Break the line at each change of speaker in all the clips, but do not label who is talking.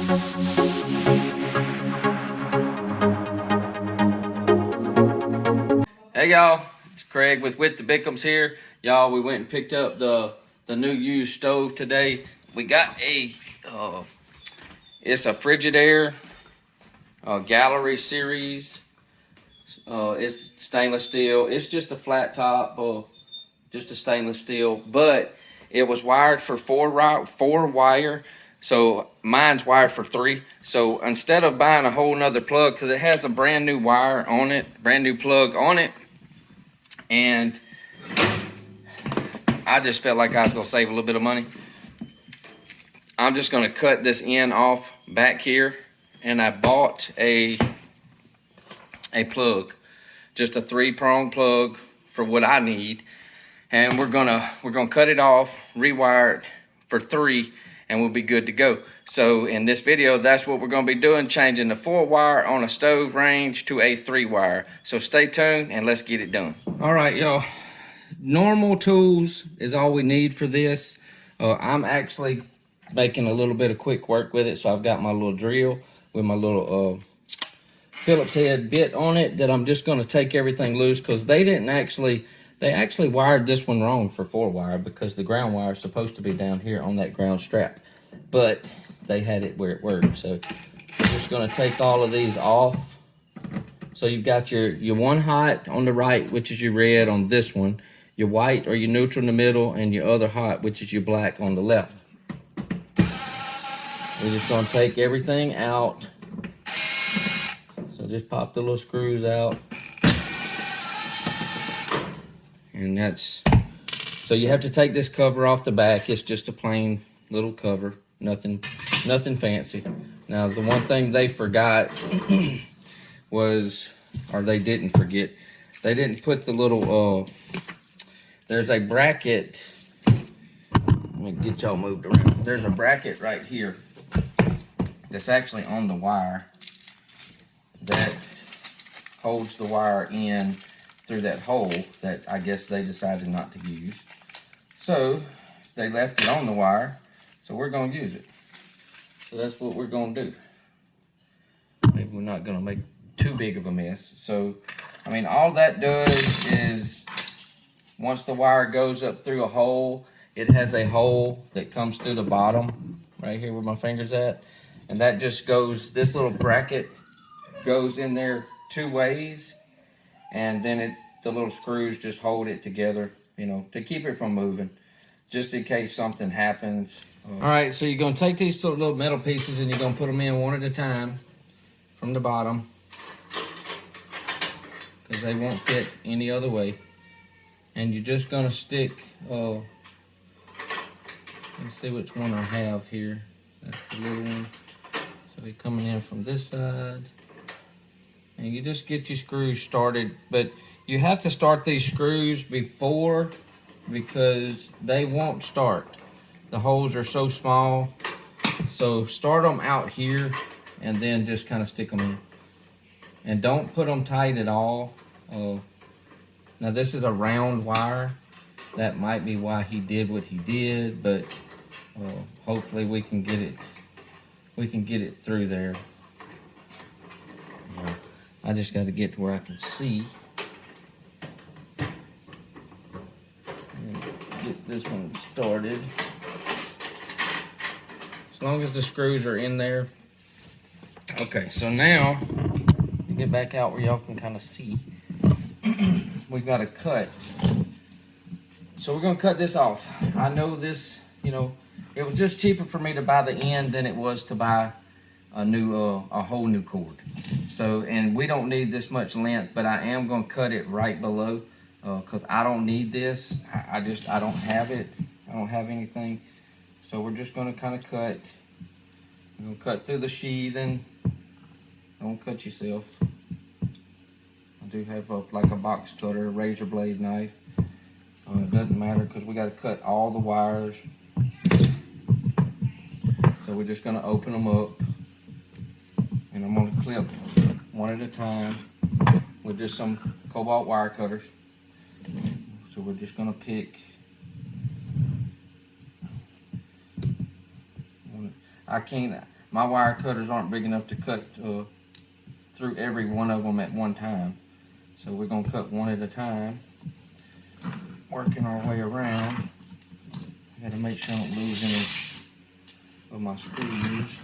Hey y'all, it's Craig with the Bickums here. Y'all, we went and picked up the new used stove today. We got a it's a Frigidaire Gallery series. It's stainless steel. It's just a flat top, just a stainless steel, but it was wired for four wire. So mine's wired for 3. So instead of buying a whole nother plug, because it has a brand new wire on it, brand new plug on it, and I just felt like I was gonna save a little bit of money. I'm just gonna cut this end off back here, and I bought a plug, just a 3-prong plug for what I need, and we're gonna cut it off, rewire it for 3, and we'll be good to go. So in this video, that's what we're gonna be doing, changing the 4 wire on a stove range to a 3 wire. So stay tuned and let's get it done. All right, y'all. Normal tools is all we need for this. I'm actually making a little bit of quick work with it. So I've got my little drill with my little Phillips head bit on it that I'm just gonna take everything loose, because they actually wired this one wrong for 4 wire, because the ground wire is supposed to be down here on that ground strap, but they had it where it worked. So I'm just gonna take all of these off. So you've got your one hot on the right, which is your red on this one, your white or your neutral in the middle, and your other hot, which is your black on the left. We're just gonna take everything out. So just pop the little screws out. And that's, so you have to take this cover off the back. It's just a plain little cover, nothing fancy. Now the one thing they forgot was, or they didn't forget, they didn't put the little, there's a bracket. Let me get y'all moved around. There's a bracket right here that's actually on the wire that holds the wire in through that hole that I guess they decided not to use. So they left it on the wire, so we're gonna use it. So that's what we're gonna do. Maybe we're not gonna make too big of a mess. So, I mean, all that does is, once the wire goes up through a hole, it has a hole that comes through the bottom, right here where my finger's at. And that just goes, this little bracket goes in there 2 ways. And then the little screws just hold it together, you know, to keep it from moving, just in case something happens. All right, so you're gonna take these little metal pieces and you're gonna put them in one at a time from the bottom, because they won't fit any other way. And you're just gonna stick, let's see which one I have here. That's the little one. So they're coming in from this side. And you just get your screws started, but you have to start these screws before, because they won't start. The holes are so small. So start them out here and then just kind of stick them in. And don't put them tight at all. Now this is a round wire. That might be why he did what he did, but hopefully we can get it through there. I just got to get to where I can see. And get this one started. As long as the screws are in there. Okay, so now, get back out where y'all can kind of see. We've got to cut. So we're going to cut this off. I know this, you know, it was just cheaper for me to buy the end than it was to buy a whole new cord. So, and we don't need this much length, but I am going to cut it right below, because I don't need this. I don't have it. I don't have anything. So we're just going to kind of cut. We're going to cut through the sheathing. Don't cut yourself. I do have like a box cutter, a razor blade knife. It doesn't matter, because we got to cut all the wires. So we're just going to open them up. And I'm going to clip one at a time with just some cobalt wire cutters. So we're just going to pick. I my wire cutters aren't big enough to cut through every one of them at one time. So we're gonna cut one at a time, working our way around. I gotta make sure I don't lose any of my screws.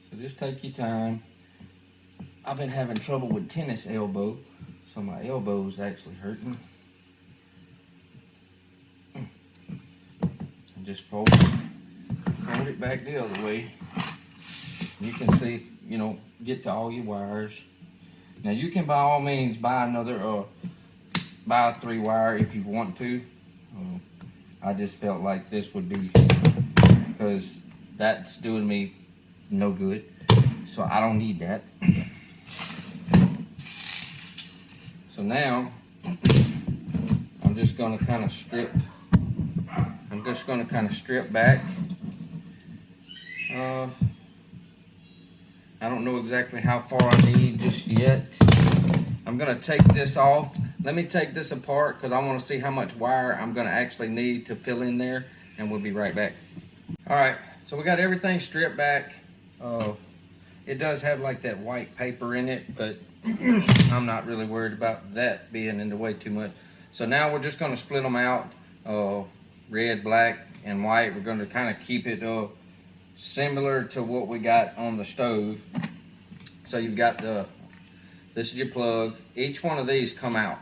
So just take your time. I've been having trouble with tennis elbow, so my elbow is actually hurting. And just fold it back the other way. You can see, you know, get to all your wires. Now you can by all means buy another, buy a 3-wire if you want to. I just felt like this would be, because that's doing me no good. So I don't need that. So now I'm just gonna kind of strip. I'm just gonna kind of strip back. I don't know exactly how far I need just yet. I'm gonna take this off. Let me take this apart because I want to see how much wire I'm gonna actually need to fill in there, and we'll be right back. All right, so we got everything stripped back. It does have like that white paper in it, but I'm not really worried about that being in the way too much. So now we're just gonna split them out, red, black, and white. We're gonna kind of keep it similar to what we got on the stove. So you've got this is your plug. Each one of these come out,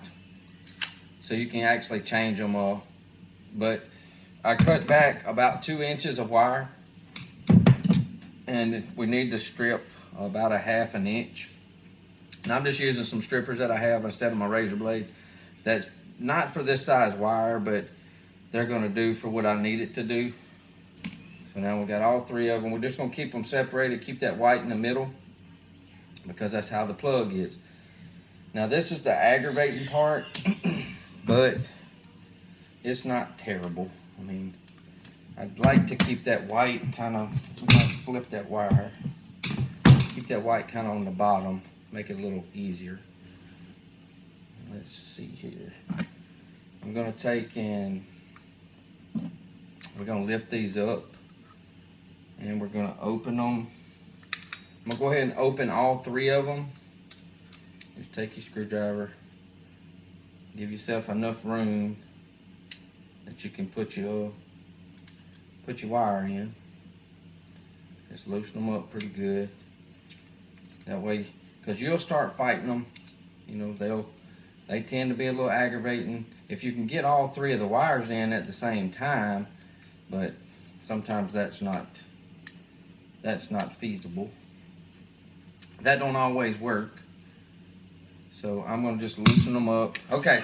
so you can actually change them all. But I cut back about 2 inches of wire, and we need to strip about a 1/2 inch. And I'm just using some strippers that I have instead of my razor blade. That's not for this size wire, but they're gonna do for what I need it to do. So now we got all 3 of them. We're just gonna keep them separated, keep that white in the middle, because that's how the plug is. Now this is the aggravating part, but it's not terrible. I mean, I'd like to keep that white kind of, I'm gonna flip that wire. Keep that white kind of on the bottom, make it a little easier. Let's see here. I'm gonna take and we're gonna lift these up, and we're gonna open them. I'm gonna go ahead and open all 3 of them. Just take your screwdriver, give yourself enough room that you can put your wire in. Just loosen them up pretty good. That way, because you'll start fighting them. You know, they tend to be a little aggravating if you can get all 3 of the wires in at the same time, but sometimes that's not feasible. That don't always work. So I'm gonna just loosen them up. Okay,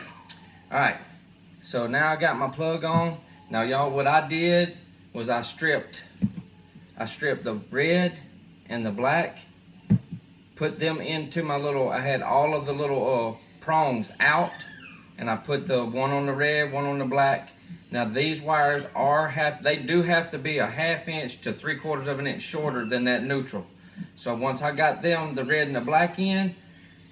all right. So now I got my plug on. Now y'all, what I did was I stripped the red and the black, put them into my little, I had all of the little prongs out, and I put the one on the red, one on the black. Now these wires they do have to be a 1/2 inch to 3/4 of an inch shorter than that neutral. So once I got them, the red and the black in,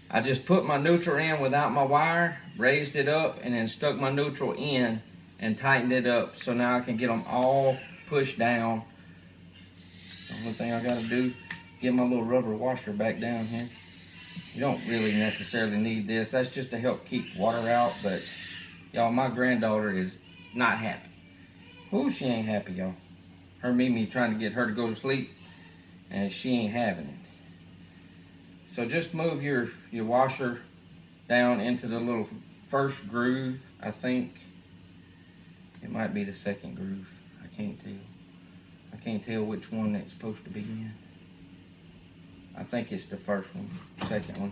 I just put my neutral in without my wire, raised it up, and then stuck my neutral in and tightened it up. So now I can get them all pushed down. The only thing I gotta do, get my little rubber washer back down here. You don't really necessarily need this. That's just to help keep water out, but y'all, my granddaughter is not happy. Ooh, she ain't happy, y'all. Her Mimi trying to get her to go to sleep, and she ain't having it. So just move your washer down into the little first groove. I think it might be the second groove. I can't tell. I can't tell which one it's supposed to be in. I think it's the first one, second one.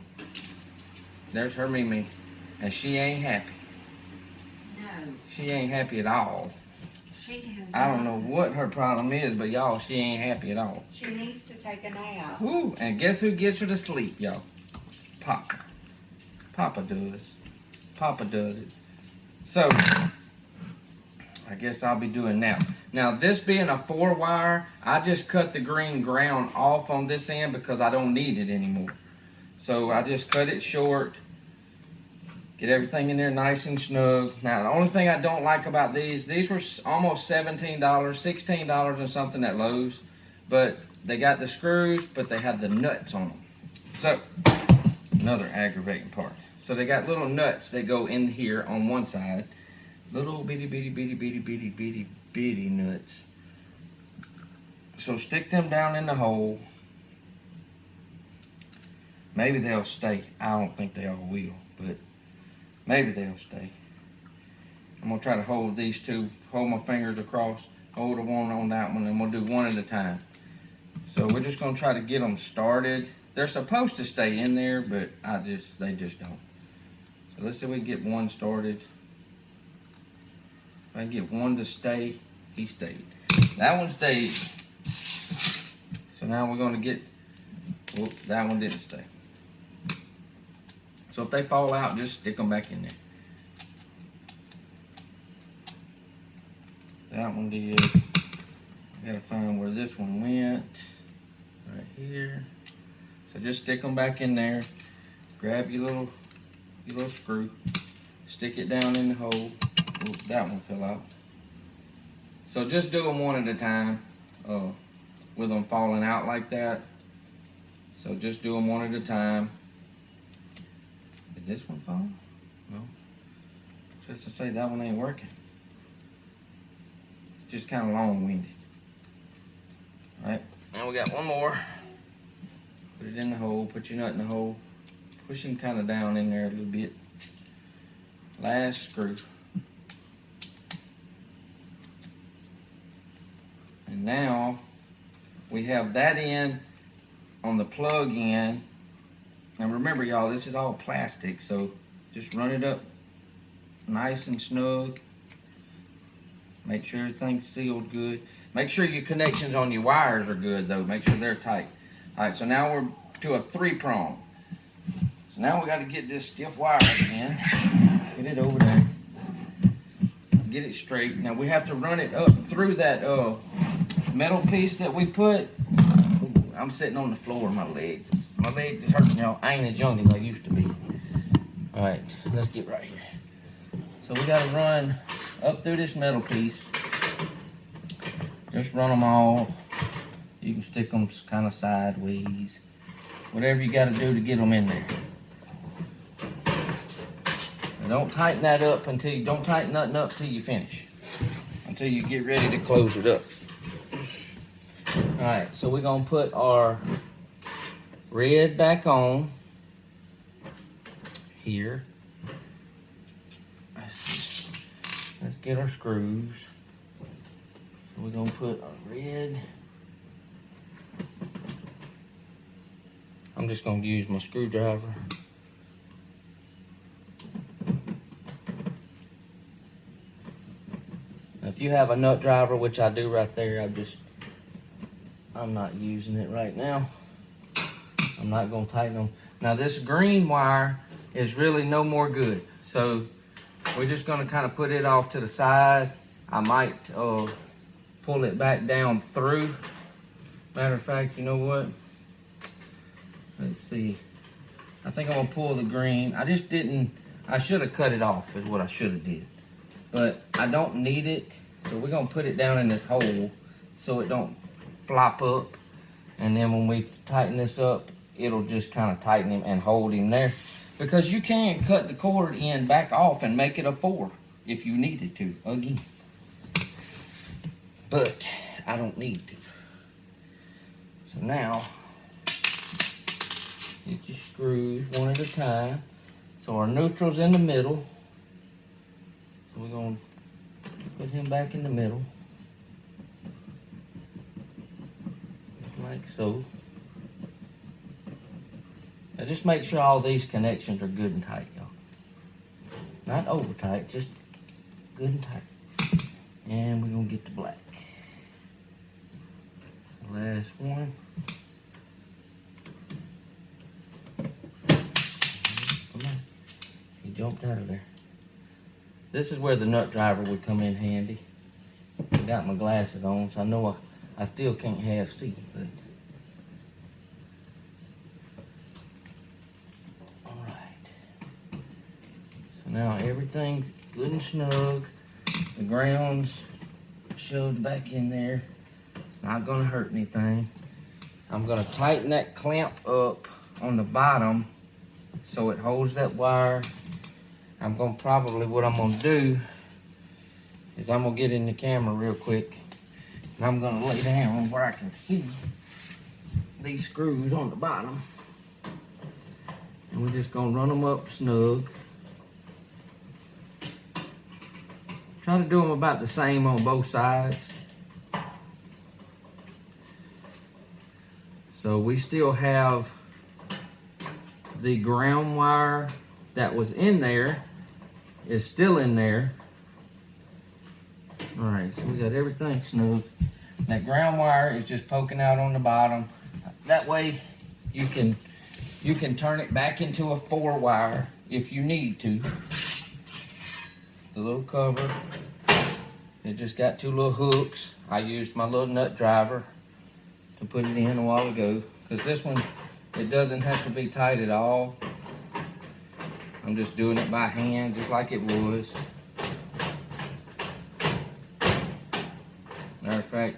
There's her Mimi, and she ain't happy.
No.
She ain't happy at all.
She has
I don't know what her problem is, but y'all, she ain't happy at all.
She needs to take a nap.
Woo, and guess who gets her to sleep, y'all? Papa. Papa does. Papa does it. So, I guess I'll be doing that. Now, this being a 4-wire, I just cut the green ground off on this end because I don't need it anymore. So, I just cut it short. Get everything in there nice and snug. Now, the only thing I don't like about these were almost $17, $16 and something at Lowe's. But they got the screws, but they have the nuts on them. So, another aggravating part. So they got little nuts that go in here on one side. Little bitty, bitty, bitty, bitty, bitty, bitty, bitty nuts. So stick them down in the hole. Maybe they'll stay. I don't think they all will, but maybe they'll stay. I'm gonna try to hold these two, hold my fingers across, hold the one on that one, and we'll do one at a time. So we're just gonna try to get them started. They're supposed to stay in there, but they just don't. So let's see if we can get one started. If I can get one to stay, he stayed. That one stayed. So now we're gonna get, whoop, that one didn't stay. So if they fall out, just stick them back in there. That one did. I gotta find where this one went. Right here. So just stick them back in there. Grab your little screw. Stick it down in the hole. Ooh, that one fell out. So just do them one at a time. With them falling out like that. So just do them one at a time. Did this one fall? No. Just to say that one ain't working. Just kind of long-winded. Alright, now we got one more. Put it in the hole, put your nut in the hole. Push him kind of down in there a little bit. Last screw. And now we have that end on the plug end. Now remember y'all, this is all plastic, so just run it up nice and snug. Make sure everything's sealed good. Make sure your connections on your wires are good though. Make sure they're tight. Alright, so now we're to a 3-prong. So now we got to get this stiff wire again. Get it over there. Get it straight. Now we have to run it up through that metal piece that we put. Ooh, I'm sitting on the floor, my legs is hurting, y'all. I ain't as young as I used to be. Alright, let's get right here. So we got to run up through this metal piece. Just run them all. You can stick them kind of sideways. Whatever you got to do to get them in there. Now don't tighten that up don't tighten nothing up till you finish. Until you get ready to close it up. Alright, so we're going to put our red back on here. Let's get our screws. So we're going to put our red. I'm just going to use my screwdriver. Now, if you have a nut driver, which I do right there, I'm not using it right now. I'm not going to tighten them. Now this green wire is really no more good. So we're just going to kind of put it off to the side. I might pull it back down through. Matter of fact, you know what? Let's see. I think I'm going to pull the green. I should have cut it off is what I should have did. But I don't need it. So we're going to put it down in this hole so it don't flop up. And then when we tighten this up, it'll just kind of tighten him and hold him there. Because you can cut the cord end back off and make it a 4 if you needed to, again. But I don't need to. So now, get your screws one at a time. So our neutral's in the middle. So we're going to put him back in the middle. Just like so. Now just make sure all these connections are good and tight, y'all. Not over tight, just good and tight. And we're gonna get the black. The last one. Come on. He jumped out of there. This is where the nut driver would come in handy. I got my glasses on, so I know I still can't half see, but Now everything's good and snug. The ground's shoved back in there. Not gonna hurt anything. I'm gonna tighten that clamp up on the bottom so it holds that wire. I'm gonna probably, what I'm gonna do is I'm gonna get in the camera real quick and I'm gonna lay down where I can see these screws on the bottom. And we're just gonna run them up snug. Try to do them about the same on both sides. So we still have the ground wire that was in there is still in there. All right, so we got everything snug. That ground wire is just poking out on the bottom. That way you can turn it back into a 4-wire if you need to. The little cover, it just got 2 little hooks. I used my little nut driver to put it in a while ago, because this one, it doesn't have to be tight at all. I'm just doing it by hand, just like it was. Matter of fact,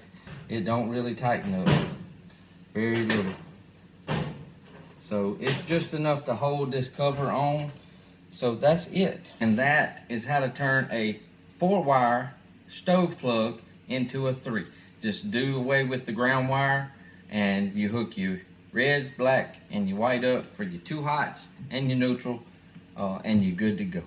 it don't really tighten up, very little. So it's just enough to hold this cover on. So that's it. And that is how to turn a 4-wire stove plug into a 3. Just do away with the ground wire and you hook your red, black, and your white up for your 2 hots and your neutral, and you're good to go.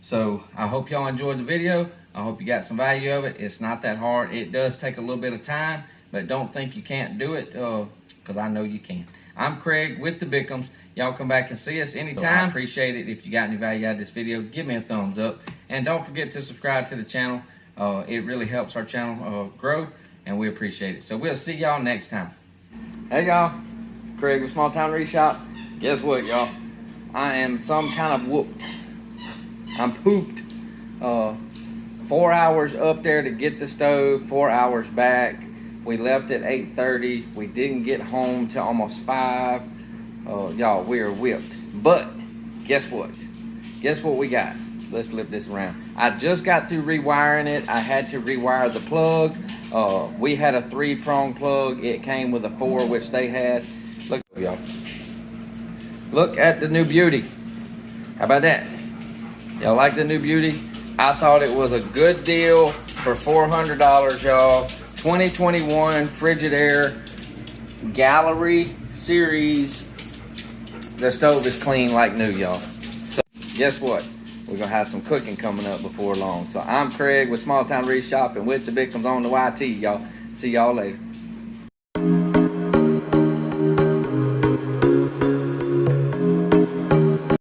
So I hope y'all enjoyed the video. I hope you got some value of it. It's not that hard. It does take a little bit of time, but don't think you can't do it, because I know you can. I'm Craig with the Bickums. Y'all come back and see us anytime. I appreciate it. If you got any value out of this video, give me a thumbs up. And don't forget to subscribe to the channel. It really helps our channel grow, and we appreciate it. So we'll see y'all next time. Hey y'all, it's Craig with Small Town Wreath Shop. Guess what, y'all? I am some kind of whooped. I'm pooped. 4 hours up there to get the stove, 4 hours back. We left at 8:30. We didn't get home till almost 5. Y'all, we are whipped. But guess what? Guess what we got? Let's flip this around. I just got through rewiring it. I had to rewire the plug. We had a 3-prong plug. It came with a 4, which they had. Look, y'all. Look at the new beauty. How about that? Y'all like the new beauty? I thought it was a good deal for $400, y'all. 2021 Frigidaire Gallery Series. The stove is clean like new, y'all. So guess what? We're gonna have some cooking coming up before long. So I'm Craig with Small Town Wreath Shop and with the Bickums on the YT, y'all. See y'all later.